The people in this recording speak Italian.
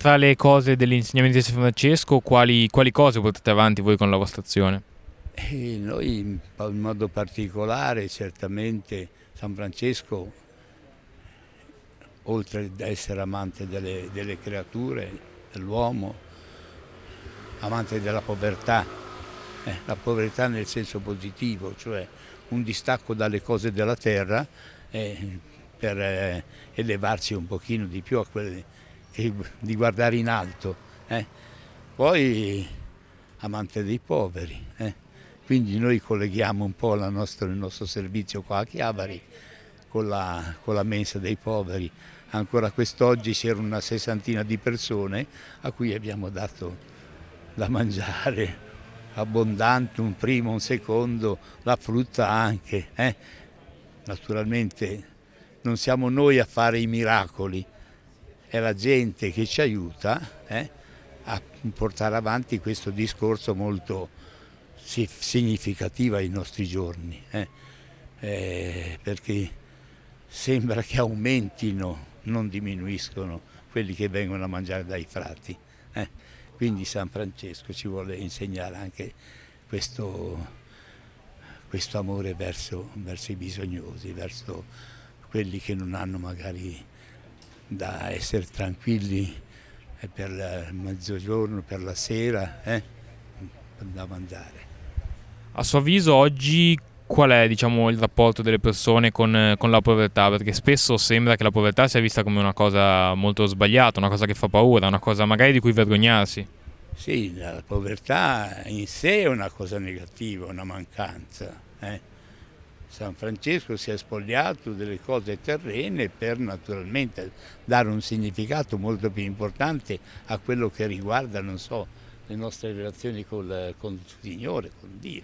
Tra le cose degli insegnamenti di San Francesco, quali cose portate avanti voi con la vostra azione? E noi in modo particolare, certamente San Francesco, oltre ad essere amante delle creature, dell'uomo, amante della povertà, la povertà nel senso positivo, cioè un distacco dalle cose della terra per elevarsi un pochino di più a quelle di guardare in alto. Poi amante dei poveri. Quindi noi colleghiamo un po' il nostro servizio qua a Chiavari con la mensa dei poveri. Ancora quest'oggi c'era una sessantina di persone a cui abbiamo dato da mangiare abbondante, un primo, un secondo, la frutta anche. Naturalmente non siamo noi a fare i miracoli, è la gente che ci aiuta a portare avanti questo discorso molto significativo ai nostri giorni, perché sembra che aumentino, non diminuiscono quelli che vengono a mangiare dai frati. Quindi San Francesco ci vuole insegnare anche questo, questo amore verso i bisognosi, verso quelli che non hanno magari da essere tranquilli per il mezzogiorno, per la sera, da mangiare. A suo avviso oggi qual è, diciamo, il rapporto delle persone con la povertà? Perché spesso sembra che la povertà sia vista come una cosa molto sbagliata, una cosa che fa paura, una cosa magari di cui vergognarsi. Sì, la povertà in sé è una cosa negativa, una mancanza. San Francesco si è spogliato delle cose terrene per naturalmente dare un significato molto più importante a quello che riguarda, non so, le nostre relazioni con il Signore, con Dio.